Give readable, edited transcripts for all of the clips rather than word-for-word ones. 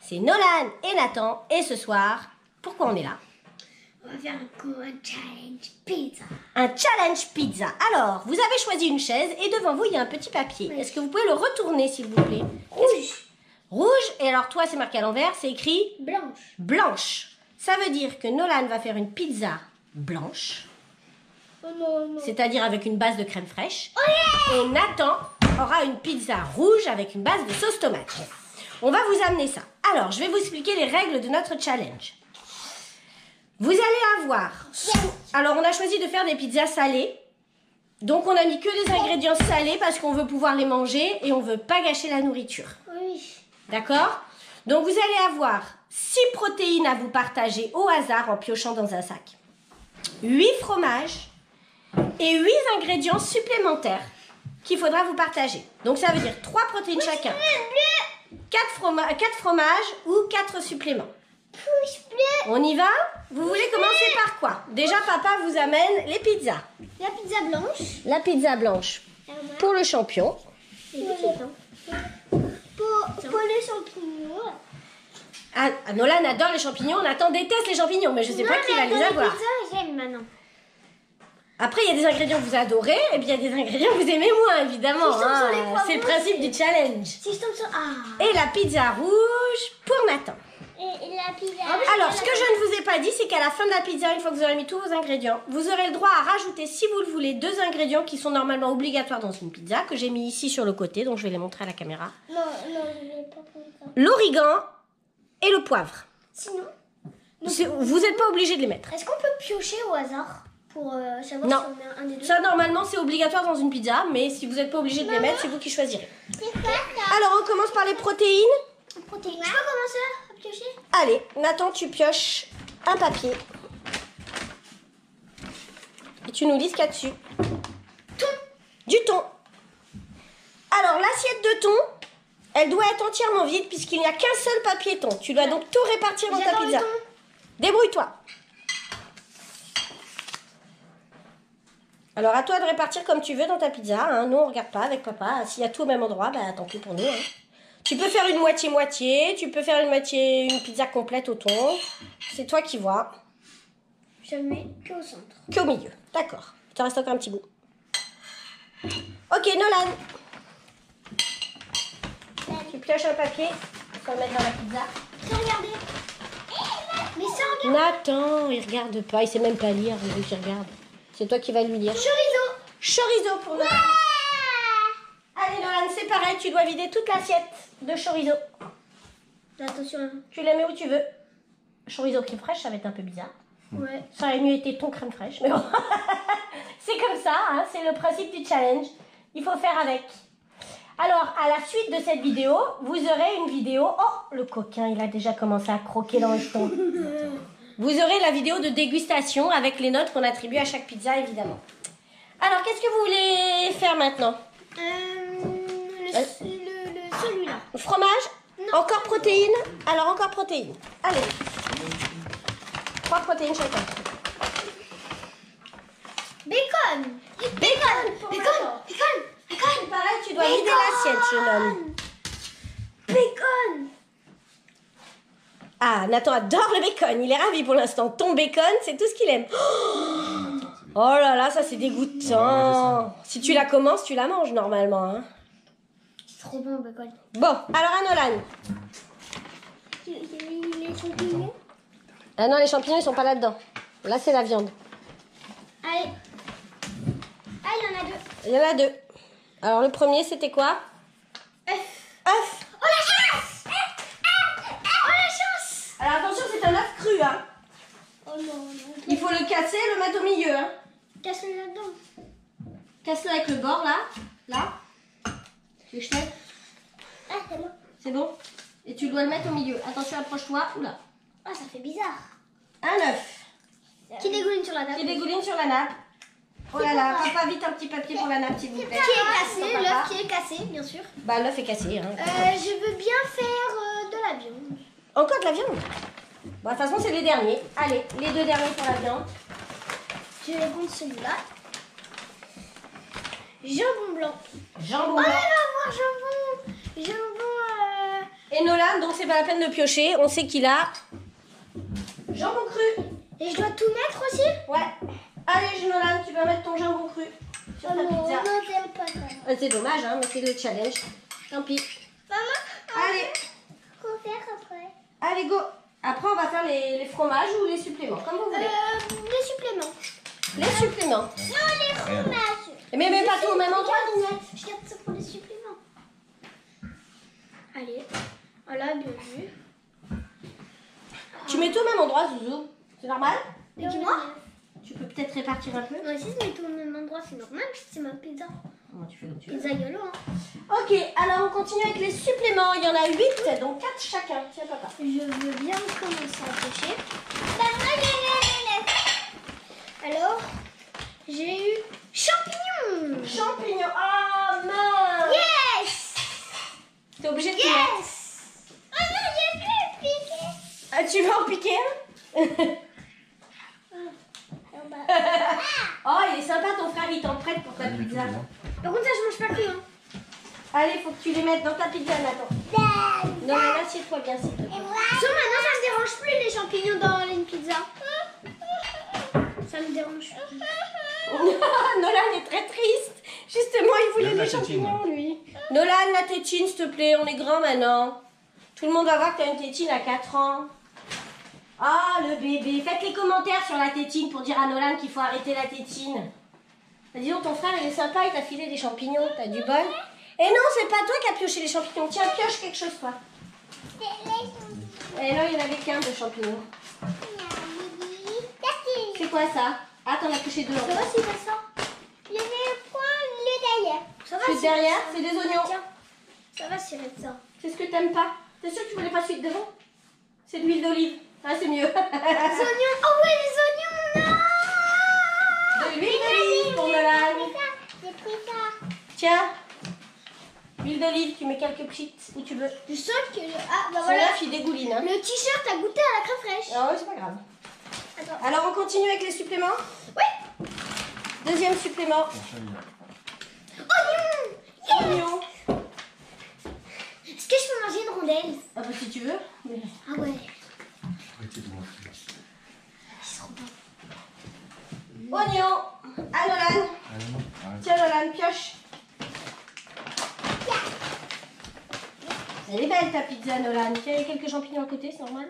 c'est Nolan et Nathan. Et ce soir, pourquoi on est là? On va faire un challenge pizza. Un challenge pizza. Alors, vous avez choisi une chaise et devant vous, il y a un petit papier. Oui. Est-ce que vous pouvez le retourner, s'il vous plaît? Rouge. Rouge. Et alors, toi, c'est marqué à l'envers, c'est écrit Blanche. blanche. Ça veut dire que Nolan va faire une pizza blanche. Oh non, non. C'est-à-dire avec une base de crème fraîche. Oh yeah. Et Nathan aura une pizza rouge avec une base de sauce tomate. On va vous amener ça. Alors, je vais vous expliquer les règles de notre challenge. Vous allez avoir... Alors, on a choisi de faire des pizzas salées. Donc, on a mis que des ingrédients salés parce qu'on veut pouvoir les manger et on veut pas gâcher la nourriture. Oui. D'accord? Donc, vous allez avoir 6 protéines à vous partager au hasard en piochant dans un sac. 8 fromages et 8 ingrédients supplémentaires qu'il faudra vous partager. Donc, ça veut dire 3 protéines chacun. 4 fromages ou 4 suppléments. On y va? Vous voulez commencer par quoi? Déjà, papa vous amène les pizzas. La pizza blanche. La pizza blanche pour le champion. Pour les champignons. Ah, Nolan adore les champignons. Nathan déteste les champignons, mais je sais pas qui va les avoir. Les pizzas, j'aime maintenant. Après, il y a des ingrédients que vous adorez et puis il y a des ingrédients que vous aimez moins, évidemment. Si je tombe sur les poivrons, c'est le principe du challenge. Si je tombe sur... Ah. Et la pizza rouge pour Nathan. Et la pizza... Alors, ce que je ne vous ai pas dit, c'est qu'à la fin de la pizza, une fois que vous aurez mis tous vos ingrédients, vous aurez le droit à rajouter, si vous le voulez, 2 ingrédients qui sont normalement obligatoires dans une pizza, que j'ai mis ici sur le côté, donc je vais les montrer à la caméra. Non, non, je vais pas prendre ça. L'origan et le poivre. Sinon... Vous n'êtes pas obligé de les mettre. Est-ce qu'on peut piocher au hasard pour savoir Non. si on met un des deux? Ça, normalement, c'est obligatoire dans une pizza, mais si vous n'êtes pas obligé de les mettre, c'est vous qui choisirez. Alors, on commence par les protéines. Protéines. Tu peux commencer à piocher? Allez, Nathan, tu pioches un papier. Et tu nous dis ce qu'il y a dessus. Thon. Du thon. Alors, l'assiette de thon, elle doit être entièrement vide puisqu'il n'y a qu'un seul papier thon. Tu dois donc tout répartir dans ta J'adore le pizza. thon. Débrouille-toi. Alors, à toi de répartir comme tu veux dans ta pizza. Hein. Nous, on ne regarde pas avec papa. S'il y a tout au même endroit, bah, tant pis pour nous. Hein. Tu peux faire une moitié-moitié. Tu peux faire une pizza complète au thon. C'est toi qui vois. Je le mets qu'au centre. Qu'au milieu. D'accord. Il te reste encore un petit bout. Ok, Nolan. Tu pioches un papier. Tu vas le mettre dans la pizza. Sans regarder. Mais sans regarder. Nathan, il regarde pas. Il sait même pas lire. Il veut qu'il regarde. C'est toi qui vas lui lire. Chorizo. Chorizo pour Nolan. Allez, Nolan, c'est pareil. Tu dois vider toute l'assiette de chorizo. Attention. Tu la mets où tu veux. Chorizo crème fraîche, ça va être un peu bizarre. Ouais. Ça aurait mieux été thon crème fraîche, mais bon. C'est comme ça, hein, c'est le principe du challenge. Il faut faire avec. Alors, à la suite de cette vidéo, vous aurez une vidéo... Oh, le coquin, il a déjà commencé à croquer dans le thon. Vous aurez la vidéo de dégustation avec les notes qu'on attribue à chaque pizza, évidemment. Alors, qu'est-ce que vous voulez faire maintenant? Celui-là. Fromage? Non. Encore protéines? Alors, encore protéines. Allez. 3 protéines chacun. Bacon. Bacon. Bacon. Pareil, tu dois vider l'assiette, jeune homme. Bacon. Ah, Nathan adore le bacon. Il est ravi pour l'instant. Ton bacon, c'est tout ce qu'il aime. Oh là là, ça c'est dégoûtant. Si tu la commences, tu la manges normalement. Hein. C'est trop bon, bacon. Bon, alors à Nolan. Les champignons. Ah non, les champignons, ils sont pas là-dedans. Là, c'est la viande. Allez. Ah, il y en a 2. Il y en a 2. Alors, le premier, c'était quoi? Œuf. Œuf. Oh la chance! Oh la chance! Alors, attention, c'est un œuf cru. Hein. Oh non. Il faut le casser et le mettre au milieu. Hein. Casse-le là-dedans. Casse-le avec le bord, là. Là. Tu veux que je t'aide? Ah, c'est bon. C'est bon? Et tu dois le mettre au milieu. Attention, approche-toi. Oula. Ah, ça fait bizarre. Un œuf. Qui dégouline sur la table. Qui dégouline sur la nappe. Oh là là, papa, vite un petit papier pour la nappe, s'il vous plaît. Qui est cassé, l'œuf qui est cassé, bien sûr. Bah, l'œuf est cassé. Hein. Je veux bien faire de la viande. Encore de la viande? Bon, de toute façon, c'est les derniers. Allez, les 2 derniers pour la viande. Je vais prendre celui-là. Jambon blanc. Jambon Oh, blanc. on va avoir jambon. Jambon. Et Nolan, donc c'est pas la peine de piocher. On sait qu'il a jambon cru. Et je dois tout mettre aussi? Ouais. Allez, Nolan, tu vas mettre ton jambon cru sur ta pizza. Non, j'aime pas ça. C'est dommage, hein, mais c'est le challenge. Tant pis. Maman, Allez, qu'en faire après? allez, go. Après, on va faire les fromages ou les suppléments, comme vous voulez. Les suppléments. Les suppléments. Non, les fromages. Mais même pas tout au même endroit, Ninette. Je garde ça pour les suppléments. Allez, voilà, bien vu. Tu mets tout au même endroit, Zouzou. C'est normal? Et dis-moi. Tu peux peut-être répartir un peu. Moi aussi, je mets tout au même endroit, c'est normal, c'est ma pizza. Comment tu fais comme tu veux. Pizza yolo, hein. Ok, alors on continue avec les suppléments. Il y en a 8, donc 4 chacun. Tiens, papa. Je veux bien commencer à pêcher. Alors, j'ai eu champignons. Champignons. Ah, mince. Yes. T'es obligé de tout mettre. Yes. Oh non, j'ai plus piqué. Ah, tu veux en piquer un? Oh, il est sympa ton frère, il t'en prête pour ta pizza. Par contre, ça, je mange pas plus. Hein. Allez, faut que tu les mettes dans ta pizza, Nathan. Non, mais assieds-toi bien, s'il te plaît. So, maintenant, ça me dérange plus les champignons dans une pizza. Ça me dérange plus. Nolan est très triste. Justement, il voulait les champignons, lui. Nolan, la tétine, s'il te plaît, on est grand maintenant. Tout le monde va voir que t'as une tétine à 4 ans. Ah, le bébé. Faites les commentaires sur la tétine pour dire à Nolan qu'il faut arrêter la tétine. Bah, dis donc, ton frère, il est sympa, il t'a filé des champignons. T'as du bol. Et non, c'est pas toi qui as pioché les champignons. Tiens, pioche quelque chose, toi. Et non, il n'y en avait qu'un de champignons. C'est quoi ça? Ah, t'en as pioché 2. Ça va, c'est pas ça. Je vais prendre le derrière. Ça va, C'est derrière, c'est des oignons. Tiens, ça va, c'est ça. C'est ce que t'aimes pas. T'es sûr que tu voulais pas celui de devant? C'est de l'huile d'olive. Ah, c'est mieux. Les oignons. Oh ouais, les oignons, non. De l'huile d'olive pour Nolan. J'ai pris ça. Tiens. L'huile d'olive, tu mets quelques petites où tu veux. Je sens que... Ah, bah Son voilà. œuf, il dégouline. Hein. Le t-shirt a goûté à la crème fraîche. Ah ouais, c'est pas grave. Attends. Alors, on continue avec les suppléments. Oui. Deuxième supplément. Oignon. Oignon. Est-ce que je peux manger une rondelle? Ah bah si tu veux. Mais... Ah ouais. Oignon. À Nolan. Tiens, Nolan, pioche. Elle est belle ta pizza, Nolan. Tiens, il y a quelques champignons à côté, c'est normal.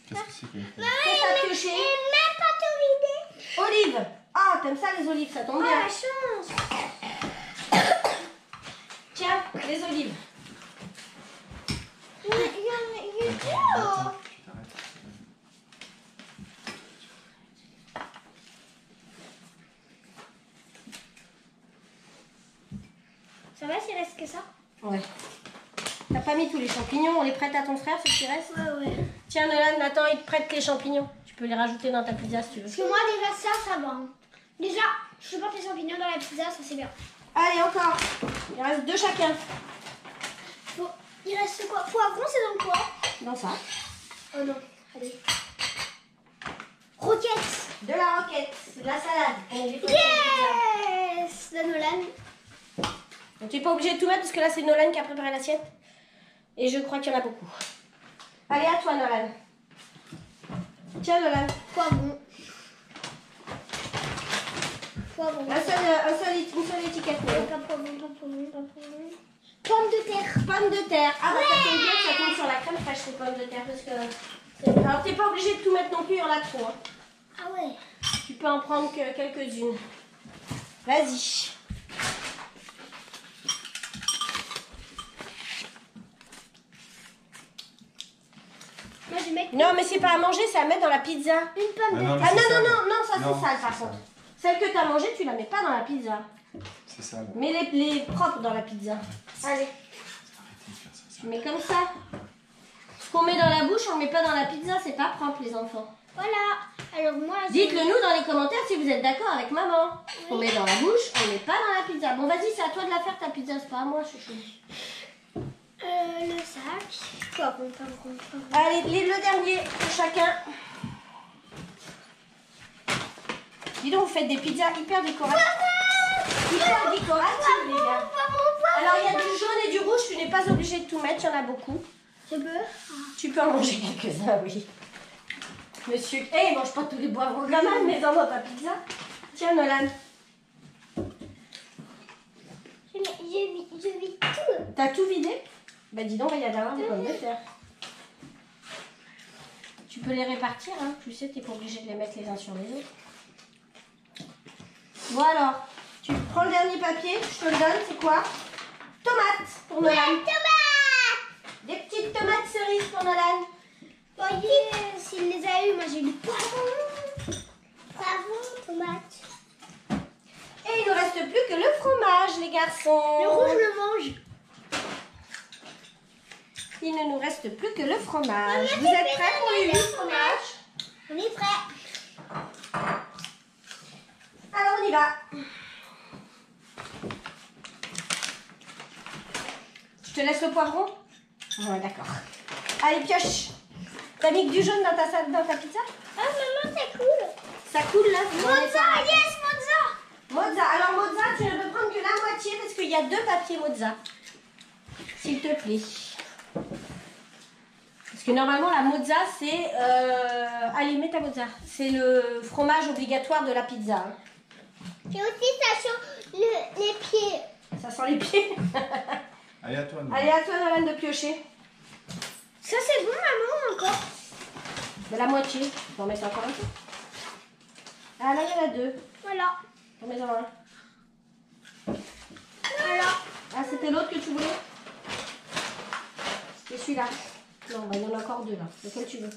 Qu'est-ce que c'est que Qu'est-ce que t'as pioché? Même pas tout vidé. Olive. Ah, t'aimes ça les olives, ça tombe Oh, bien. la chance. Tiens, les olives. Il y a Attends, tu t'arrêtes. Ça va s'il reste que ça? Ouais. T'as pas mis tous les champignons, on les prête à ton frère, ceux qui restent? Ouais, ouais. Tiens, Nolan, Nathan, il te prête les champignons. Tu peux les rajouter dans ta pizza si tu veux. Parce que moi, déjà, ça va. Hein. Déjà, je supporte les champignons dans la pizza, ça c'est bien. Allez, encore. Il reste 2 chacun. Il reste quoi? Poivron, c'est dans quoi? Dans ça. Oh non, allez. Roquette. De la roquette, de la salade. On les fait sur la Yes. La Nolan. pizza. Donc tu n'es pas obligé de tout mettre parce que là, c'est Nolan qui a préparé l'assiette. Et je crois qu'il y en a beaucoup. Allez, à toi, Nolan. Tiens, Nolan. Poivron. Poivron. Une seule étiquette. Pas Nolan. poivron, pas poivron, pas poivron. Pomme de terre. Pommes de terre. Ah bah ça tombe bien que ça tombe sur la crème fraîche, ces pommes de terre. Parce que... Alors t'es pas obligé de tout mettre non plus, il y en a trop. Hein. Ah ouais. Tu peux en prendre que quelques-unes. Vas-y. Moi, je vais mettre Non, mais c'est pas à manger, c'est à mettre dans la pizza. une pomme de non, terre. Ah c'est non, sale. non, non, non, ça Non, c'est sale par c'est contre. sale. Celle que t'as mangée, tu la mets pas dans la pizza. C'est ça. Là. Mets les propres dans la pizza. Allez, Arrêtez de faire ça. tu mets comme ça. Ce qu'on met dans la bouche, on le met pas dans la pizza, c'est pas propre les enfants. Voilà. Alors moi, je- Dites-le nous dans les commentaires si vous êtes d'accord avec maman. Ce qu'on met dans la bouche, on met pas dans la pizza. Bon vas-y, c'est à toi de la faire ta pizza, c'est pas à moi, chouchou. le sac. Poivron, poivron, poivron. Allez, le dernier pour chacun. Dis donc, vous faites des pizzas hyper décoratives. Hyper décoratives, les gars. Poivron, Alors, il y a du jaune et du rouge. Tu n'es pas obligé de tout mettre. Il y en a beaucoup. Je peux. Tu peux en manger quelques-uns, oui. Monsieur, il mange pas tous les poivrons de la main, mais dans ta pizza. Tiens, Nolan. Je vis tout. T'as tout vidé? Bah dis donc, il y a d'avoir des pommes de terre. Tu peux les répartir, hein. Tu sais, t'es pas obligé de les mettre les uns sur les autres. Bon alors, tu prends le dernier papier, je te le donne, c'est quoi? Tomates pour Nolan. Des petites tomates cerises pour Nolan. Voyez, s'il les a eu, moi j'ai eu du poivron. Poivron, tomate. Et il ne reste plus que le fromage, les garçons. Le rouge, je le mange. Il ne nous reste plus que le fromage. Vous êtes prêts pour les 8 fromages? On est prêt. Alors on y va. Je te laisse le poivron? Ouais, d'accord. Allez, pioche. T'as mis que du jaune dans ta pizza? Ah, maman, c'est cool. Ça coule là? Mozza, yes, mozza. Mozza. Alors mozza, tu ne peux prendre que la moitié parce qu'il y a 2 papiers mozza. S'il te plaît. Parce que normalement la mozza c'est... Allez, mets ta mozza. C'est le fromage obligatoire de la pizza. Hein. Et aussi, ça sent les pieds. Ça sent les pieds. Allez, à toi, Nolan. Allez, à toi Nolan de piocher. Ça, c'est bon, maman, encore. De la moitié. Tu peux en mettre encore un peu. Ah là, il y en a 2. Voilà. Tu en mets un. Voilà. Ah, c'était l'autre que tu voulais? C'est celui-là. Non, bah, il y en a encore 2 là. Lequel tu veux?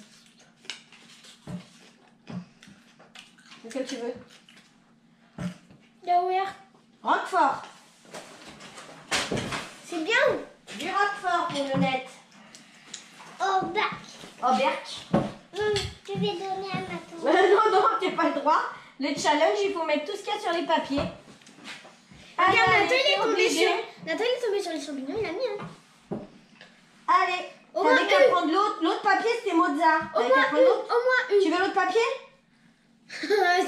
Lequel tu veux? Derrière. Roquefort. C'est bien. Du Roquefort pour Nonette. Oh, bac. Oh, Berk. Je vais donner à ma tante. Non, t'as pas le droit. Le challenge, il faut mettre tout ce qu'il y a sur les papiers. Allez, Regarde, allez, Nathan, il est t'es tombé obligé. sur... Nathan, il est tombé sur les champignons, il a mis, hein. Allez. Au T'avais moins qu'à une. prendre l'autre. L'autre papier, c'était Mozza. Au T'avais moins qu'à prendre l'autre. une. Au moins une. Tu veux l'autre papier?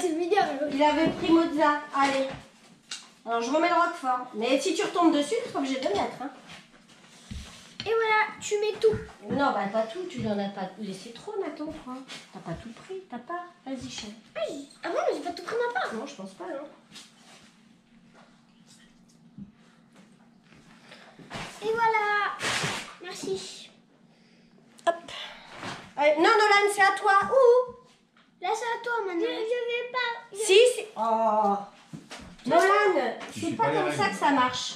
C'est bizarre. Il avait pris Mozza. Allez. Alors, je remets le Roquefort. Mais si tu retombes dessus, tu seras obligé de le mettre. Hein. Et voilà, tu mets tout. Non, bah pas tout. Tu n'en as pas laissé trop, Nathan, toi. T'as pas tout pris. T'as pas. Vas-y, chérie. Ah bon, mais j'ai pas tout pris ma part. Non, je pense pas, non. Et voilà. Merci. Hop. Allez, non, Nolan, c'est à toi. Ouh. Là, c'est à toi maintenant. Je vais pas. Si, c'est... Oh. Nolan, Tu c'est suis pas pas les comme ça règles. que ça marche.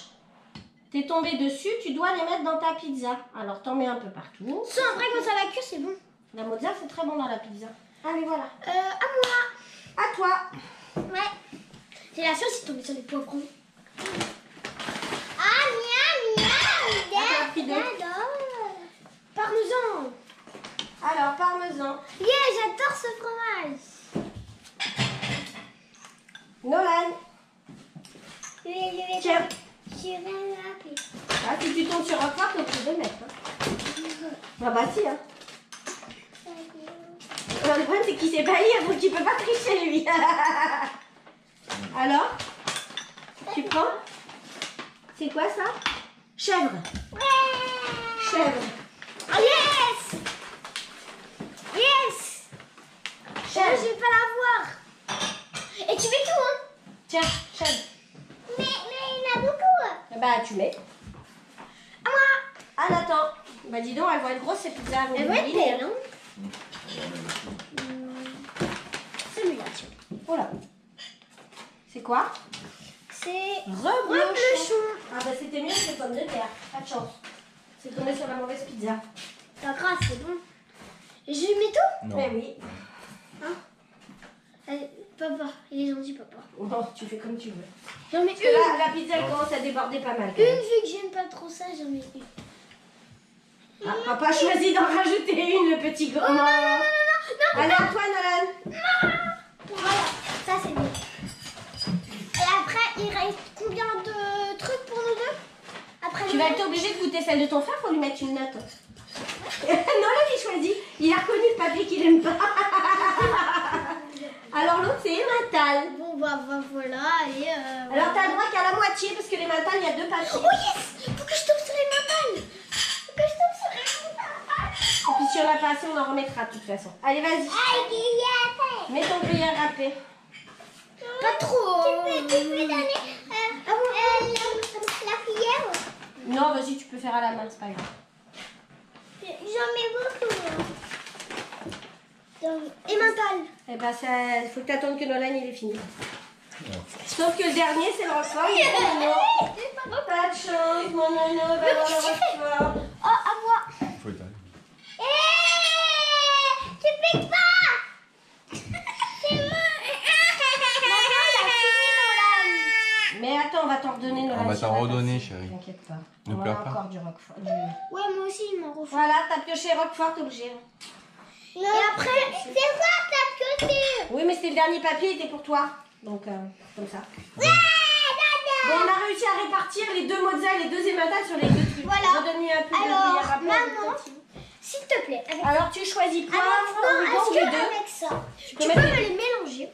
T'es tombé dessus, tu dois les mettre dans ta pizza. Alors, t'en mets un peu partout. Sans après, quand ça va cuire, c'est bon. La mozza, c'est très bon dans la pizza. Allez, voilà. À moi. À toi. Ouais. C'est la chose, c'est tombé sur les poivrons. Ah, miam, miam. t'as pris deux. Parmesan. Alors, parmesan. Yeah, j'adore ce fromage. Nolan. Je vais Tiens. Je vais l'appeler. Ah, si tu tombes sur un plat, t'es obligé de le mettre. Hein. Ah bah si, hein. Le problème, c'est qu'il sait pas lire, donc il peut pas tricher, lui. Alors, tu prends? C'est quoi ça? Chèvre. Ouais. Chèvre. Oh, yes. Yes. Je Chèvre. vais pas la voir. Et tu mets tout, hein? Tiens, chèvre. Mais il y en a beaucoup. Bah, tu mets. À moi. Ah, Nathan. Bah, dis donc, elles vont être grosses, ces pizzas. Elle va être belle, hein? Simulation. Voilà. C'est quoi? C'est Reblochon. reblochon. Ah, bah, c'était mieux que les pommes de terre. Pas de chance. C'est tombé sur la mauvaise pizza. Pas grave, c'est bon. Et je mets tout? Non. Mais oui. Allez, papa, il est gentil, papa. Bon, tu fais comme tu veux. J'en mets Parce que une. là, la pizza, elle commence à déborder pas mal. quand Une, même. vu que j'aime pas trop ça, j'en mets une. Ah, papa choisit d'en rajouter une, le petit gourmand. Non, Allez, à toi, Nolan. voilà, ça c'est bien. Et après, il reste combien de trucs pour nous deux? Après, Tu vas être obligé de goûter celle de ton frère pour lui mettre une note. Nolan, il choisit. Il a reconnu le papier qu'il aime pas. Alors, l'autre, c'est Emma Mental. Bon, bah voilà, allez. Alors, t'as le droit qu'à la moitié, parce que les Mental, il y a 2 papiers. Oh yes! Faut que je tombe sur les mentales! Faut que je tombe sur les mentales! Et puis, si on n'a pas assez, on en remettra, de toute façon. Allez, vas-y. Mets ton gruyère râpé. Pas trop. Tu peux donner la cuillère? Non, vas-y, tu peux faire à la main, c'est pas grave. J'en mets beaucoup. Et mental. Eh ben, il faut que tu attendes que Nolan il est fini. Sauf que le dernier, c'est le Roquefort. Pas de chance, mon nono va avoir le Roquefort. Oh, à moi. Faut étaler. Tu piques pas. C'est moi. Mais attends, on va t'en redonner, Nolan. On va t'en redonner, chérie. T'inquiète pas. Ne On pleure a pas. encore du Roquefort. Ouais, moi aussi, il m'en refait. Voilà, t'as pioché Roquefort, t'es obligé. Et après, c'est quoi ta pioché? Oui, mais c'était le dernier papier, il était pour toi. Donc, comme ça. Bon, on a réussi à répartir les 2 Mozart et les 2 Emmental sur les 2 trucs. Voilà. Redonne-lui un peu de Alors, gruyère râpé, maman, un peu de s'il te plaît. Alors, tu choisis poivre, Alors, ruban ou est-ce les que 2 avec ça, tu peux mettre me les mélanger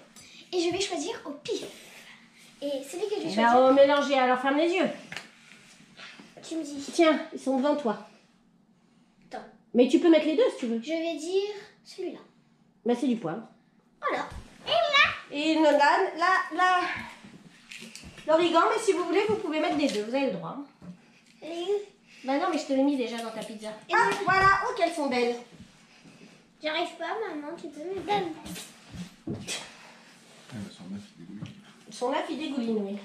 et je vais choisir au pif. Et celui que je vais Ben, choisir, on va mélanger, alors ferme les yeux. tu me dis. Tiens, ils sont devant toi. Attends, Mais tu peux mettre les 2 si tu veux. je vais dire celui-là. Ben, c'est du poivre. Voilà. Et Nolan, l'origan, mais si vous voulez, vous pouvez mettre les 2, vous avez le droit. Ben non, mais je te l'ai mis déjà dans ta pizza. Et Ah, voilà, oh, qu'elles sont belles. J'arrive pas, maman, tu peux me donner. Son œuf, il dégouline, oui.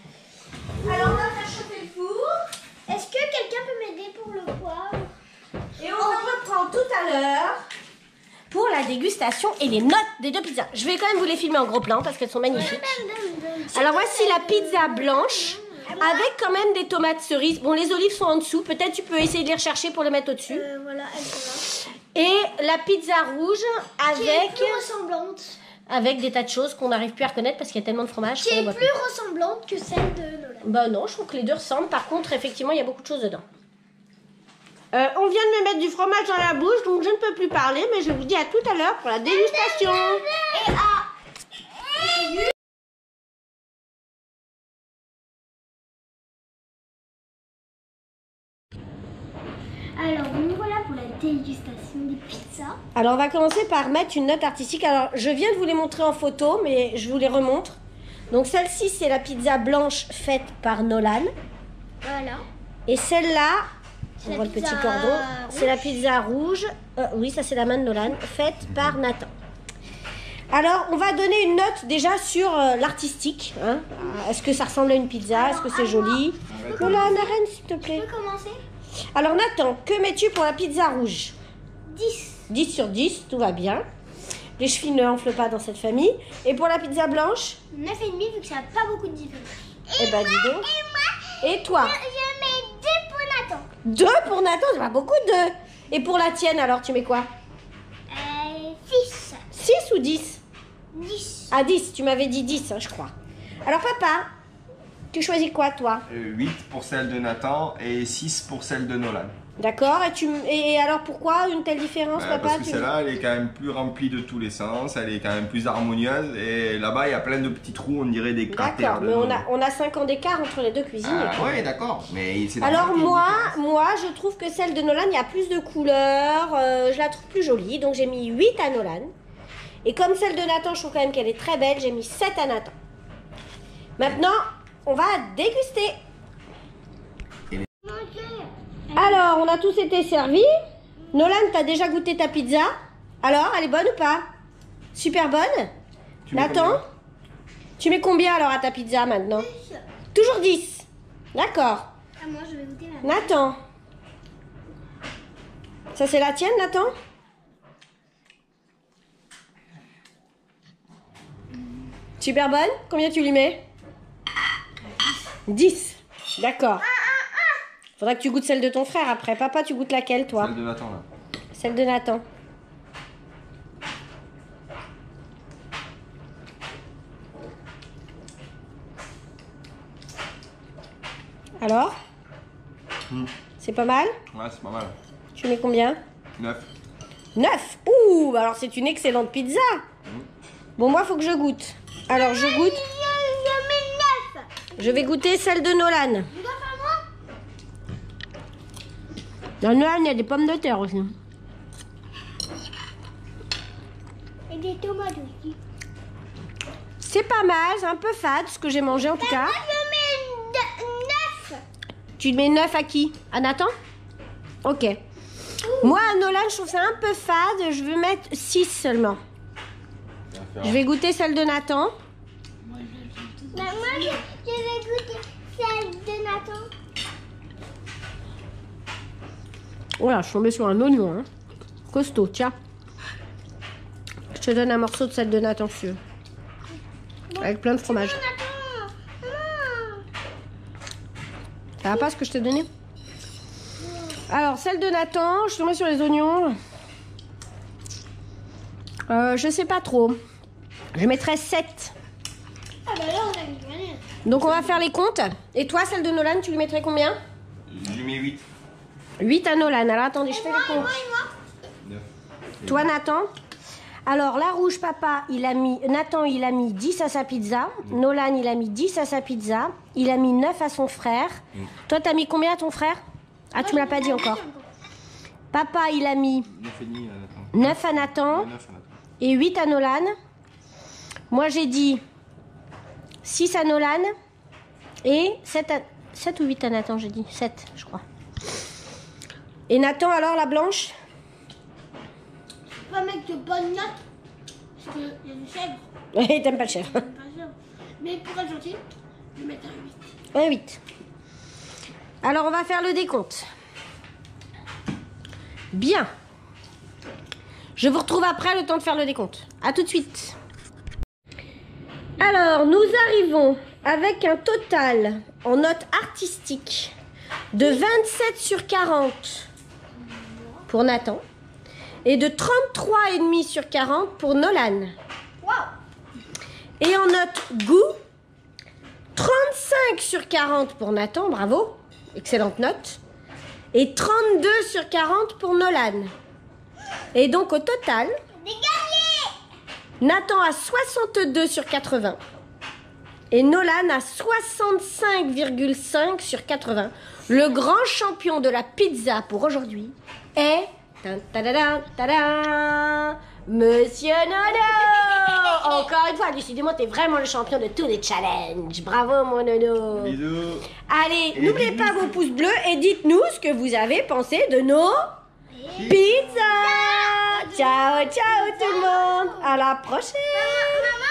Alors, on va faire chauffer le four. Est-ce que quelqu'un peut m'aider pour le poivre? Et on reprend tout à l'heure pour la dégustation et les notes des 2 pizzas. Je vais quand même vous les filmer en gros plan parce qu'elles sont magnifiques. Alors voici la pizza blanche avec quand même des tomates cerises. Bon, les olives sont en dessous. Peut-être tu peux essayer de les rechercher pour les mettre au-dessus. Voilà, elle est là. Et la pizza rouge Qui est avec, plus ressemblante. avec des tas de choses qu'on n'arrive plus à reconnaître parce qu'il y a tellement de fromage. Qui qu'on est voit plus ressemblante que celle de Nolan. Bah non, je trouve que les 2 ressemblent. Par contre, effectivement, il y a beaucoup de choses dedans. On vient de me mettre du fromage dans la bouche, donc je ne peux plus parler, mais je vous dis à tout à l'heure pour la dégustation. Et alors, nous voilà pour la dégustation des pizzas. Alors, on va commencer par mettre une note artistique. Alors, je viens de vous les montrer en photo, mais je vous les remontre. Donc, celle-ci, c'est la pizza blanche faite par Nolan. Voilà. Et celle-là, on la voit le petit pizza cordon, rouge. c'est la pizza rouge. Oui, ça, c'est la main de Nolan, faite par Nathan. Alors, on va donner une note déjà sur l'artistique. Hein. Est-ce que ça ressemble à une pizza? Est-ce que c'est joli? Nolan, arrête, s'il te Tu plaît. peux commencer? Alors, Nathan, que mets-tu pour la pizza rouge? 10. 10 sur 10, tout va bien. Les chevilles ne enflent pas dans cette famille. Et pour la pizza blanche? 9,5 vu que ça n'a pas beaucoup de différence. Eh ben, dis donc. Et toi? Je mets 2 pour Nathan. 2 pour Nathan, c'est pas beaucoup, 2. Et pour la tienne, alors, tu mets quoi? 6. 6 ou 10? 10. Ah, 10, tu m'avais dit 10, hein, je crois. Alors, papa, tu choisis quoi, toi? 8 pour celle de Nathan et 6 pour celle de Nolan. D'accord, et alors pourquoi une telle différence, papa? Parce que celle-là, elle est quand même plus remplie de tous les sens, elle est quand même plus harmonieuse et là-bas, il y a plein de petits trous, on dirait des cratères. D'accord, mais on a 5 ans d'écart entre les 2 cuisines. Ah ouais, d'accord, mais c'est normal Alors qu'il y ait une moi, différence. je trouve que celle de Nolan, il y a plus de couleurs, je la trouve plus jolie, donc j'ai mis 8 à Nolan. Et comme celle de Nathan, je trouve quand même qu'elle est très belle, j'ai mis 7 à Nathan. Maintenant, on va déguster. Alors, on a tous été servis. Nolan, t'as déjà goûté ta pizza? Alors, elle est bonne ou pas? Super bonne? Tu mets Nathan? combien? Tu mets combien alors à ta pizza maintenant? Toujours 10. D'accord. Ah, moi, je vais goûter la Nathan? Ça, c'est la tienne, Nathan? Super bonne? Combien tu lui mets? 10. D'accord. Faudra que tu goûtes celle de ton frère après. Papa, tu goûtes laquelle, toi? Celle de Nathan, là. Celle de Nathan. Alors? C'est pas mal? Ouais, c'est pas mal. Tu mets combien? 9. 9. Ouh, alors c'est une excellente pizza. Bon, moi, faut que je goûte. Alors, je goûte. Je mets 9. Je vais goûter celle de Nolan. Tu dois faire moi? Dans Nolan, il y a des pommes de terre aussi. Et des tomates aussi. C'est pas mal, c'est un peu fade ce que j'ai mangé en tout cas. Moi, je mets 9. Tu mets 9 à qui? À Nathan? Ok. Moi, à Nolan, je trouve ça un peu fade. Je vais mettre 6 seulement. Je vais goûter celle de Nathan. Moi, je vais goûter celle de Nathan. Voilà, je suis tombée sur un oignon. Hein. Costaud, tiens. Je te donne un morceau de celle de Nathan, si tu veux. Avec plein de fromage. Nathan. Maman. Ça va pas ce que je t'ai donné? Alors, celle de Nathan, je suis tombée sur les oignons. Je sais pas trop. Je mettrais 7. Ah bah là, on a gagné. Donc, on va faire les comptes. Et toi, celle de Nolan, tu lui mettrais combien? Je lui mets 8. 8 à Nolan. Alors, attendez, je fais les comptes. Et moi. 9. Toi, Nathan? Alors, la rouge, papa, Nathan, il a mis 10 à sa pizza. Nolan, il a mis 10 à sa pizza. Il a mis 9 à son frère. Toi, t'as mis combien à ton frère? Ah, tu me l'as pas dit encore. Papa, il a mis 9 à Nathan et 8 à Nolan. Moi, j'ai dit 6 à Nolan et 7 ou 8 à Nathan, j'ai dit 7, je crois. Et Nathan, alors, la blanche? Pas mettre de bonnes notes. Parce qu'il y a du chèvre. Oui, t'aimes pas le chef. Pas chèvre. Mais pour être gentil, je vais mettre un 8. Un 8. Alors, on va faire le décompte. Bien. Je vous retrouve après le temps de faire le décompte. À tout de suite. Alors, nous arrivons avec un total en note artistique de 27 sur 40 pour Nathan et de 33,5 sur 40 pour Nolan. Waouh. Et en note goût, 35 sur 40 pour Nathan, bravo, excellente note. Et 32 sur 40 pour Nolan. Et donc au total, J'ai gagné. Nathan a 62 sur 80. Et Nolan a 65,5 sur 80. Le grand champion de la pizza pour aujourd'hui est... Monsieur Nono. Encore une fois, décidément, t'es vraiment le champion de tous les challenges. Bravo, mon Nono. Bisous. Allez, n'oubliez pas vos pouces bleus et dites-nous ce que vous avez pensé de nos pizzas. Ciao, ciao tout le monde. À la prochaine. Maman,